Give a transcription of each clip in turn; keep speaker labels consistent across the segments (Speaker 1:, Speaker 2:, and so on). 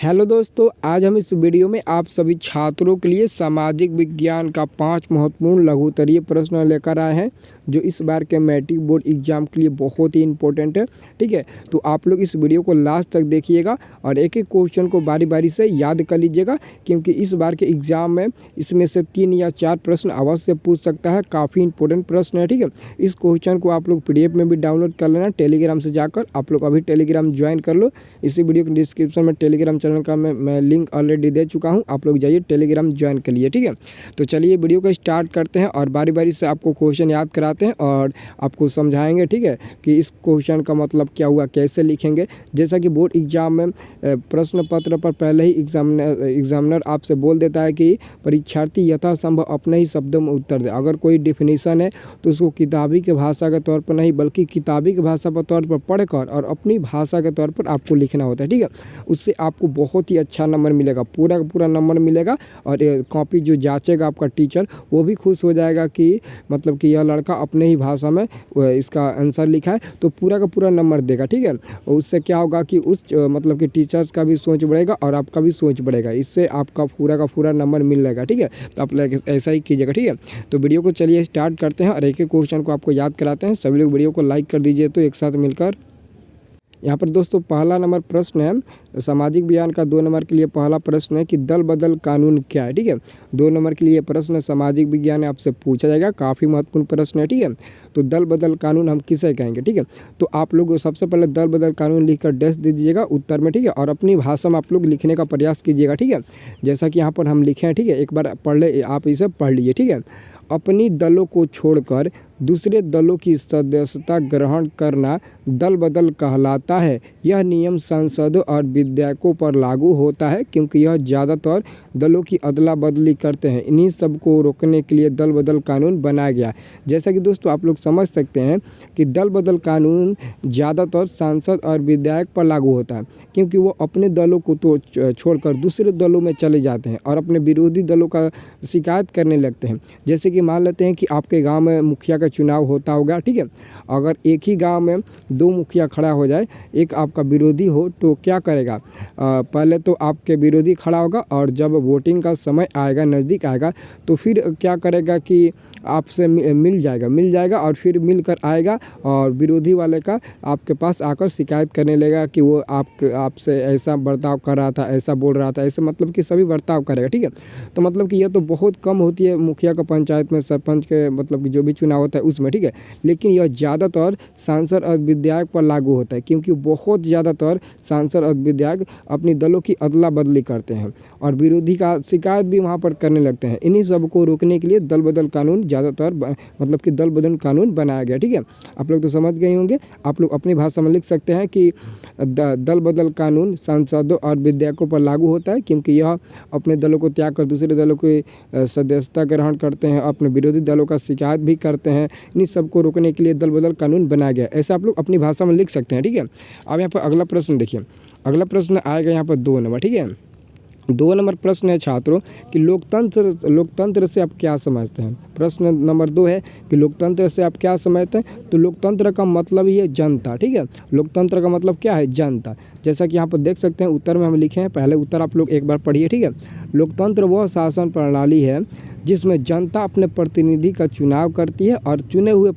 Speaker 1: Hello दोस्तों, आज हम इस वीडियो में आप सभी छात्रों के लिए सामाजिक विज्ञान का 5 महत्वपूर्ण लघु उत्तरीय प्रश्न लेकर आए हैं जो इस बार के मैट्रिक बोर्ड एग्जाम के लिए बहुत ही इंपॉर्टेंट है। ठीक है, तो आप लोग इस वीडियो को लास्ट तक देखिएगा और एक एक क्वेश्चन को बारी बारी से याद कर लीजिएगा, क्योंकि इस बार के एग्ज़ाम में इसमें से 3 या 4 प्रश्न अवश्य पूछ सकता है। काफ़ी इंपॉर्टेंट प्रश्न है। ठीक है, इस क्वेश्चन को आप लोग PDF में भी डाउनलोड कर लेना टेलीग्राम से जाकर। आप लोग अभी टेलीग्राम ज्वाइन कर लो। इसी वीडियो के डिस्क्रिप्शन में टेलीग्राम चैनल का मैं लिंक ऑलरेडी दे चुका हूं, आप लोग जाइए टेलीग्राम ज्वाइन कर लिए। ठीक है, तो चलिए वीडियो को स्टार्ट करते हैं और बारी बारी से आपको क्वेश्चन याद कराते हैं और आपको समझाएंगे। ठीक है, कि इस क्वेश्चन का मतलब क्या हुआ, कैसे लिखेंगे। जैसा कि बोर्ड एग्जाम में प्रश्न पत्र पर पहले ही एग्जामिनर आपसे बोल देता है कि परीक्षार्थी यथासंभव अपने ही शब्दों में उत्तर दे। अगर कोई डिफिनीशन है तो उसको किताबी के भाषा के तौर पर नहीं बल्कि किताबी की भाषा के तौर पर पढ़कर और अपनी भाषा के तौर पर आपको लिखना होता है। ठीक है, उससे आपको बहुत ही अच्छा नंबर मिलेगा, पूरा का पूरा नंबर मिलेगा। और कॉपी जो जांचेगा आपका टीचर, वो भी खुश हो जाएगा कि मतलब कि यह लड़का अपने ही भाषा में इसका आंसर लिखा है, तो पूरा का पूरा नंबर देगा। ठीक है, उससे क्या होगा कि उस मतलब कि टीचर्स का भी सोच बढ़ेगा और आपका भी सोच बढ़ेगा। इससे आपका पूरा का पूरा नंबर मिल जाएगा। ठीक है, तो आप लोग ऐसा ही कीजिएगा। ठीक है, तो वीडियो को चलिए स्टार्ट करते हैं और एक एक क्वेश्चन को आपको याद कराते हैं। सभी लोग वीडियो को लाइक कर दीजिए तो एक साथ मिलकर। यहाँ पर दोस्तों पहला नंबर प्रश्न है सामाजिक विज्ञान का। 2 नंबर के लिए पहला प्रश्न है कि दल बदल कानून क्या है। ठीक है, 2 नंबर के लिए प्रश्न सामाजिक विज्ञान में आपसे पूछा जाएगा, काफ़ी महत्वपूर्ण प्रश्न है। ठीक है, तो दल बदल कानून हम किसे कहेंगे। ठीक है, तो आप लोग सबसे पहले दल बदल कानून लिखकर डैश दे दीजिएगा उत्तर में। ठीक है, और अपनी भाषा में आप लोग लिखने का प्रयास कीजिएगा। ठीक है, जैसा कि यहाँ पर हम लिखे हैं। ठीक है, एक बार पढ़ ले, आप इसे पढ़ लीजिए। ठीक है, अपनी दलों को छोड़कर दूसरे दलों की सदस्यता ग्रहण करना दल बदल कहलाता है। यह नियम सांसदों और विधायकों पर लागू होता है क्योंकि यह ज़्यादातर दलों की अदला बदली करते हैं। इन्हीं सब को रोकने के लिए दल बदल कानून बनाया गया। जैसा कि दोस्तों आप लोग समझ सकते हैं कि दल बदल कानून ज़्यादातर सांसद और विधायक पर लागू होता है क्योंकि वो अपने दलों को तो छोड़कर दूसरे दलों में चले जाते हैं और अपने विरोधी दलों का शिकायत करने लगते हैं। जैसे कि मान लेते हैं कि आपके गाँव में मुखिया का चुनाव होता होगा। ठीक है, अगर एक ही गांव में 2 मुखिया खड़ा हो जाए, एक आपका विरोधी हो, तो क्या करेगा, पहले तो आपके विरोधी खड़ा होगा और जब वोटिंग का समय आएगा, नज़दीक आएगा, तो फिर क्या करेगा कि आपसे मिल जाएगा और फिर मिलकर आएगा और विरोधी वाले का आपके पास आकर शिकायत करने लगेगा कि वो आपसे ऐसा बर्ताव कर रहा था, ऐसा बोल रहा था, ऐसे मतलब कि सभी बर्ताव करेगा। ठीक है, तो मतलब कि यह तो बहुत कम होती है मुखिया का पंचायत में, सरपंच के मतलब कि जो भी चुनाव होता है उसमें। ठीक है, लेकिन यह ज़्यादातर सांसद और विधायक पर लागू होता है क्योंकि बहुत ज़्यादातर सांसद और विधायक अपनी दलों की अदला बदली करते हैं और विरोधी का शिकायत भी वहाँ पर करने लगते हैं। इन्हीं सब को रोकने के लिए दल बदल कानून ज़्यादातर मतलब कि दल बदल कानून बनाया गया। ठीक है, आप लोग तो समझ गए होंगे। आप लोग अपनी भाषा में लिख सकते हैं कि दल बदल कानून सांसदों और विधायकों पर लागू होता है क्योंकि यह अपने दलों को त्याग कर दूसरे दलों की सदस्यता ग्रहण करते हैं, अपने विरोधी दलों का शिकायत भी करते हैं। इन्हीं सबको रोकने के लिए दल बदल कानून बनाया गया। ऐसा आप लोग अपनी भाषा में लिख सकते हैं। ठीक है, अब यहाँ पर अगला प्रश्न देखिए। अगला प्रश्न आएगा यहाँ पर 2 नंबर। ठीक है, 2 नंबर प्रश्न है छात्रों कि लोकतंत्र से आप क्या समझते हैं। प्रश्न नंबर 2 है कि लोकतंत्र से आप क्या समझते हैं। तो लोकतंत्र का मतलब ही है जनता। ठीक है, लोकतंत्र का मतलब क्या है, जनता। जैसा कि यहाँ पर देख सकते हैं उत्तर में हम लिखे हैं, पहले उत्तर आप लोग एक बार पढ़िए। ठीक है, लोकतंत्र वह शासन प्रणाली है जिसमें जनता अपने प्रतिनिधि का चुनाव करती है और चुने हुए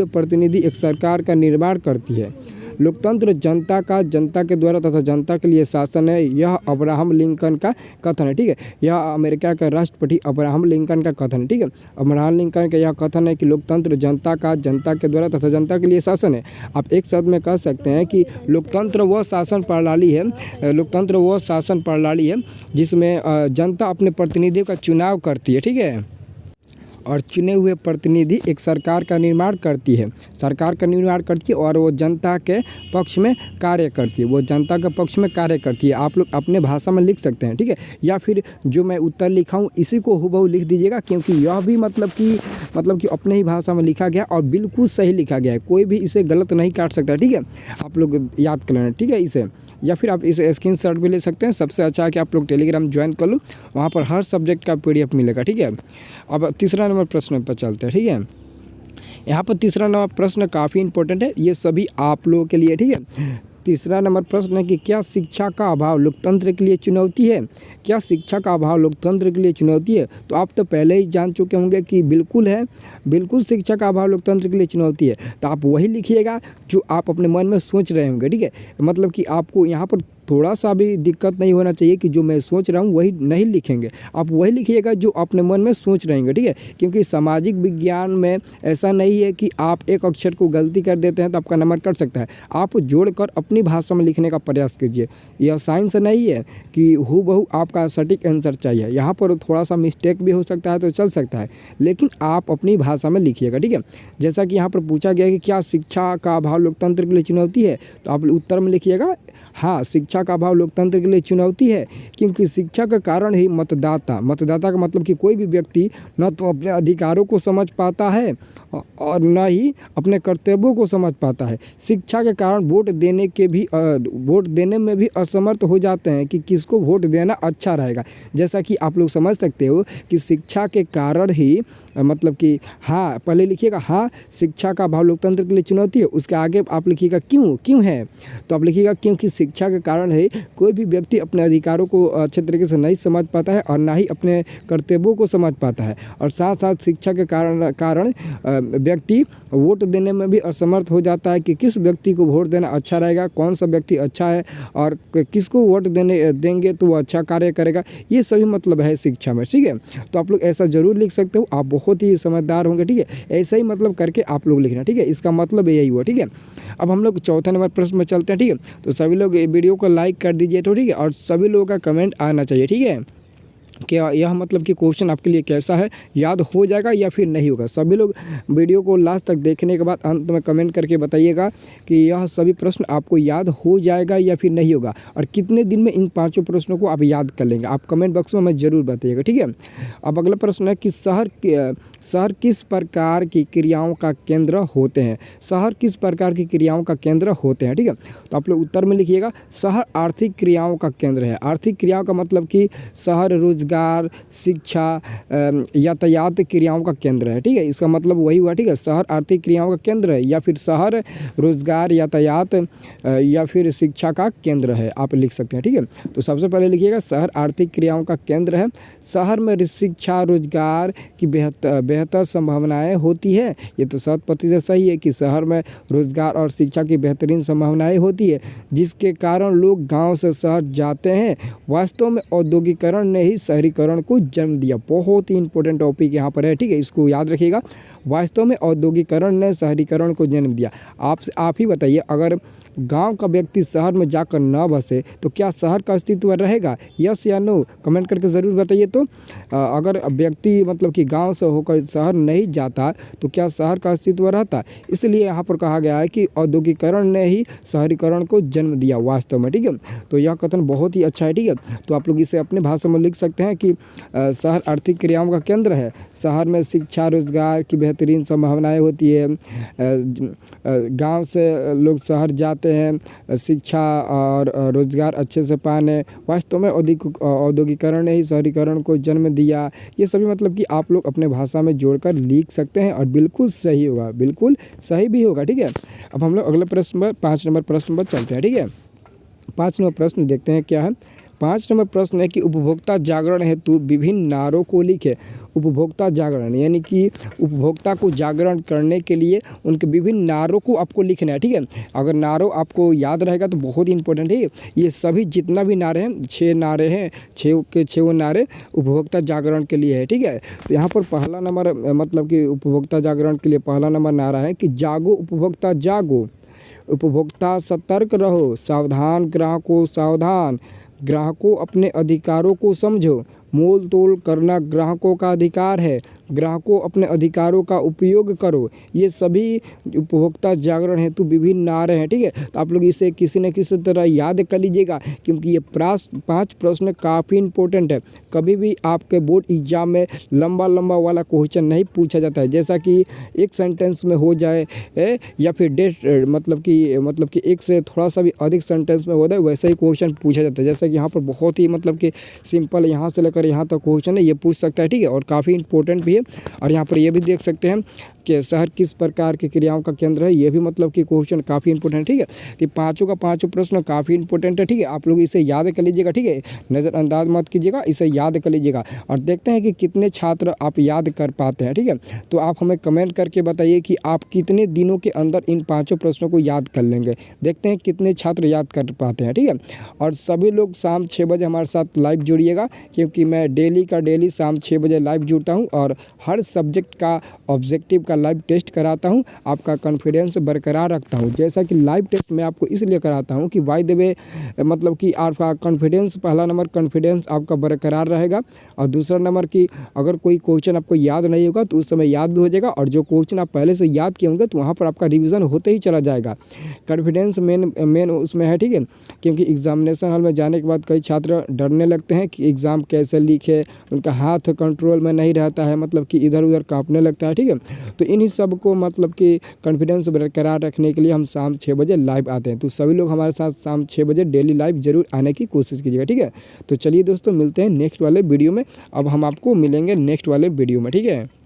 Speaker 1: प्रतिनिधि एक सरकार का निर्माण करती है। लोकतंत्र जनता के द्वारा तथा जनता के लिए शासन है। यह अब्राहम लिंकन का कथन है। ठीक है, यह अमेरिका का राष्ट्रपति अब्राहम लिंकन का कथन है। ठीक है, अब्राहम लिंकन का यह कथन है कि लोकतंत्र जनता के द्वारा तथा जनता के लिए शासन है। आप एक शब्द में कह सकते हैं कि लोकतंत्र वह शासन प्रणाली है जिसमें जनता अपने प्रतिनिधियों का चुनाव करती है। ठीक है, और चुने हुए प्रतिनिधि एक सरकार का निर्माण करती है और वो जनता के पक्ष में कार्य करती है। आप लोग अपने भाषा में लिख सकते हैं। ठीक है, या फिर जो मैं उत्तर लिखा हूँ इसी को हूबहू लिख दीजिएगा क्योंकि यह भी मतलब कि अपने ही भाषा में लिखा गया और बिल्कुल सही लिखा गया है, कोई भी इसे गलत नहीं काट सकता। ठीक है, आप लोग याद कर लेना। ठीक है, इसे या फिर आप इसे स्क्रीनशॉट भी ले सकते हैं। सबसे अच्छा है कि आप लोग टेलीग्राम ज्वाइन कर लो, वहाँ पर हर सब्जेक्ट का PDF मिलेगा। ठीक है, अब तीसरा नंबर प्रश्न पर चलते हैं। ठीक है, यहाँ पर तीसरा नंबर प्रश्न काफ़ी इंपॉर्टेंट है, ये सभी आप लोगों के लिए। ठीक है, तीसरा नंबर प्रश्न है कि क्या शिक्षा का अभाव लोकतंत्र के लिए चुनौती है? क्या शिक्षा का अभाव लोकतंत्र के लिए चुनौती है? तो आप तो पहले ही जान चुके होंगे कि बिल्कुल है, बिल्कुल शिक्षा का अभाव लोकतंत्र के लिए चुनौती है। तो आप वही लिखिएगा जो आप अपने मन में सोच रहे होंगे, ठीक है। मतलब कि आपको यहाँ पर थोड़ा सा भी दिक्कत नहीं होना चाहिए कि जो मैं सोच रहा हूँ वही नहीं लिखेंगे, आप वही लिखिएगा जो अपने मन में सोच रहे होंगे, ठीक है। क्योंकि सामाजिक विज्ञान में ऐसा नहीं है कि आप एक अक्षर को गलती कर देते हैं तो आपका नंबर कट सकता है। आप जोड़कर अपनी भाषा में लिखने का प्रयास कीजिए। यह साइंस नहीं है कि हूबहू आपका सटीक आंसर चाहिए, यहाँ पर थोड़ा सा मिस्टेक भी हो सकता है तो चल सकता है, लेकिन आप अपनी भाषा में लिखिएगा, ठीक है। जैसा कि यहाँ पर पूछा गया कि क्या शिक्षा का अभाव लोकतंत्र के लिए चुनौती है, तो आप उत्तर में लिखिएगा हाँ, शिक्षा का अभाव लोकतंत्र के लिए चुनौती है, क्योंकि शिक्षा के कारण ही मतदाता का मतलब कि कोई भी व्यक्ति न तो अपने अधिकारों को समझ पाता है और न ही अपने कर्तव्यों को समझ पाता है। शिक्षा के कारण वोट देने में भी असमर्थ हो जाते हैं कि किसको वोट देना अच्छा रहेगा। जैसा कि आप लोग समझ सकते हो कि शिक्षा के कारण ही मतलब कि हाँ, पहले लिखिएगा हाँ, शिक्षा का अभाव लोकतंत्र के लिए चुनौती है, उसके आगे आप लिखिएगा क्यों है, तो आप लिखिएगा क्योंकि शिक्षा के कारण है कोई भी व्यक्ति अपने अधिकारों को अच्छे तरीके से नहीं समझ पाता है और ना ही अपने कर्तव्यों को समझ पाता है, और साथ साथ शिक्षा के कारण व्यक्ति वोट देने में भी असमर्थ हो जाता है कि किस व्यक्ति को वोट देना अच्छा रहेगा, कौन सा व्यक्ति अच्छा है और किसको वोट देंगे तो वो अच्छा कार्य करेगा। ये सभी मतलब है शिक्षा में, ठीक है। तो आप लोग ऐसा ज़रूर लिख सकते हो, आप बहुत ही समझदार होंगे, ठीक है। ऐसा ही मतलब करके आप लोग लिखना, ठीक है। इसका मतलब यही हुआ, ठीक है। अब हम लोग चौथे नंबर प्रश्न में चलते हैं, ठीक है। तो सभी लोग वीडियो को लाइक कर दीजिए, तो ठीक है, और सभी लोगों का कमेंट आना चाहिए, ठीक है। क्या यह मतलब कि क्वेश्चन आपके लिए कैसा है, याद हो जाएगा या फिर नहीं होगा? सभी लोग वीडियो को लास्ट तक देखने के बाद अंत में कमेंट करके बताइएगा कि यह सभी प्रश्न आपको याद हो जाएगा या फिर नहीं होगा, और कितने दिन में इन पांचों प्रश्नों को आप याद कर लेंगे। आप कमेंट बॉक्स में हमें ज़रूर बताइएगा, ठीक है। अब अगला प्रश्न है कि शहर किस प्रकार की क्रियाओं का केंद्र होते हैं? शहर किस प्रकार की क्रियाओं का केंद्र होते हैं, ठीक है। तो आप लोग उत्तर में लिखिएगा शहर आर्थिक क्रियाओं का केंद्र है। आर्थिक क्रियाओं का मतलब कि शहर रोजगार, शिक्षा, यातायात क्रियाओं का केंद्र है, ठीक है। इसका मतलब वही हुआ, ठीक है। शहर आर्थिक क्रियाओं का केंद्र है या फिर शहर रोजगार, यातायात या फिर शिक्षा का केंद्र है, आप लिख सकते हैं, ठीक है। तो सबसे पहले लिखिएगा शहर आर्थिक क्रियाओं का केंद्र है। शहर में शिक्षा रोजगार की बेहतर संभावनाएं होती है। ये तो 100% सही है कि शहर में रोजगार और शिक्षा की बेहतरीन संभावनाएं होती है, जिसके कारण लोग गांव से शहर जाते हैं। वास्तव में औद्योगिकरण ने ही शहरीकरण को जन्म दिया। बहुत ही इंपॉर्टेंट टॉपिक यहाँ पर है, ठीक है, इसको याद रखिएगा। वास्तव में औद्योगिकरण ने शहरीकरण को जन्म दिया। आप ही बताइए, अगर गांव का व्यक्ति शहर में जाकर न बसे तो क्या शहर का अस्तित्व रहेगा? यस या नो, कमेंट करके ज़रूर बताइए। तो अगर व्यक्ति मतलब कि गांव से होकर शहर नहीं जाता तो क्या शहर का अस्तित्व रहता? इसलिए यहाँ पर कहा गया है कि औद्योगिकरण ने ही शहरीकरण को जन्म दिया वास्तव में, ठीक है। तो यह कथन बहुत ही अच्छा है, ठीक है। तो आप लोग इसे अपने भाषा में लिख सकते हैं कि शहर आर्थिक क्रियाओं का केंद्र है। शहर में शिक्षा रोजगार की बेहतरीन संभावनाएं होती है। गांव से लोग शहर जाते हैं शिक्षा और रोजगार अच्छे से पाने। वास्तव में औद्योगिकरण ने ही शहरीकरण को जन्म दिया। ये सभी मतलब कि आप लोग अपने भाषा में जोड़कर लिख सकते हैं और बिल्कुल सही होगा, बिल्कुल सही भी होगा, ठीक है। अब हम लोग अगले प्रश्न पर 5 नंबर प्रश्न पर चलते हैं, ठीक है। 5 नंबर प्रश्न देखते हैं क्या है। 5 नंबर प्रश्न है कि उपभोक्ता जागरण हेतु विभिन्न नारों को लिखे। उपभोक्ता जागरण यानी कि उपभोक्ता को जागरण करने के लिए उनके विभिन्न नारों को आपको लिखना है, ठीक है। अगर नारों आपको याद रहेगा तो बहुत ही इंपॉर्टेंट है। ये सभी जितना भी नारे हैं, 6 नारे हैं, 6 के 6 नारे उपभोक्ता जागरण के लिए है, ठीक है। तो यहाँ पर पहला नंबर मतलब कि उपभोक्ता जागरण के लिए पहला नंबर नारा है कि जागो उपभोक्ता जागो, उपभोक्ता सतर्क रहो, सावधान ग्राहकों सावधान, ग्राहकों अपने अधिकारों को समझो, मोल तोल करना ग्राहकों का अधिकार है, ग्राहकों अपने अधिकारों का उपयोग करो। ये सभी उपभोक्ता जागरण हेतु विभिन्न नारे हैं, ठीक है। तो आप लोग इसे किसी न किसी तरह याद कर लीजिएगा, क्योंकि ये 5 प्रश्न काफ़ी इंपॉर्टेंट है, कभी भी आपके बोर्ड एग्जाम में लंबा वाला क्वेश्चन नहीं पूछा जाता है, जैसा कि एक सेंटेंस में हो जाए या फिर डेट मतलब कि एक से थोड़ा सा भी अधिक सेंटेंस में हो जाए वैसा ही क्वेश्चन पूछा जाता है। जैसा कि यहाँ पर बहुत ही मतलब कि सिंपल यहाँ से लेकर यहाँ तक क्वेश्चन है, ये पूछ सकता है, ठीक है, और काफ़ी इंपॉर्टेंट भी है। और यहाँ पर ये भी देख सकते हैं कि शहर किस प्रकार की क्रियाओं का केंद्र है, ये भी मतलब कि क्वेश्चन काफ़ी इंपॉर्टेंट है, ठीक है। कि पाँचों का पाँचों प्रश्न काफ़ी इंपॉर्टेंट है, ठीक है। आप लोग इसे याद कर लीजिएगा, ठीक है, नज़रअंदाज मत कीजिएगा, इसे याद कर लीजिएगा और देखते हैं कि कितने छात्र आप याद कर पाते हैं, ठीक है। तो आप हमें कमेंट करके बताइए कि आप कितने दिनों के अंदर इन पाँचों प्रश्नों को याद कर लेंगे। देखते हैं कितने छात्र याद कर पाते हैं, ठीक है। और सभी लोग शाम 6 बजे हमारे साथ लाइव जुड़िएगा, क्योंकि मैं डेली शाम 6 बजे लाइव जुड़ता हूँ और हर सब्जेक्ट का ऑब्जेक्टिव का लाइव टेस्ट कराता हूँ, आपका कॉन्फिडेंस बरकरार रखता हूँ। जैसा कि लाइव टेस्ट मैं आपको इसलिए कराता हूँ कि बाय द वे मतलब कि आपका कॉन्फिडेंस, पहला नंबर कॉन्फिडेंस आपका बरकरार रहेगा और दूसरा नंबर कि अगर कोई क्वेश्चन आपको याद नहीं होगा तो उस समय याद भी हो जाएगा, और जो क्वेश्चन आप पहले से याद किए होंगे तो वहाँ पर आपका रिविज़न होते ही चला जाएगा। कॉन्फिडेंस मेन उसमें है, ठीक है। क्योंकि एग्जामिनेशन हॉल में जाने के बाद कई छात्र डरने लगते हैं कि एग्ज़ाम कैसे लीक है, उनका हाथ कंट्रोल में नहीं रहता है, मतलब कि इधर उधर काँपने लगता है, ठीक है। तो इन्हीं सब को मतलब कि कॉन्फिडेंस बरकरार रखने के लिए हम शाम 6 बजे लाइव आते हैं। तो सभी लोग हमारे साथ शाम 6 बजे डेली लाइव ज़रूर आने की कोशिश कीजिएगा, ठीक है। तो चलिए दोस्तों, मिलते हैं नेक्स्ट वाले वीडियो में। अब हम आपको मिलेंगे नेक्स्ट वाले वीडियो में, ठीक है।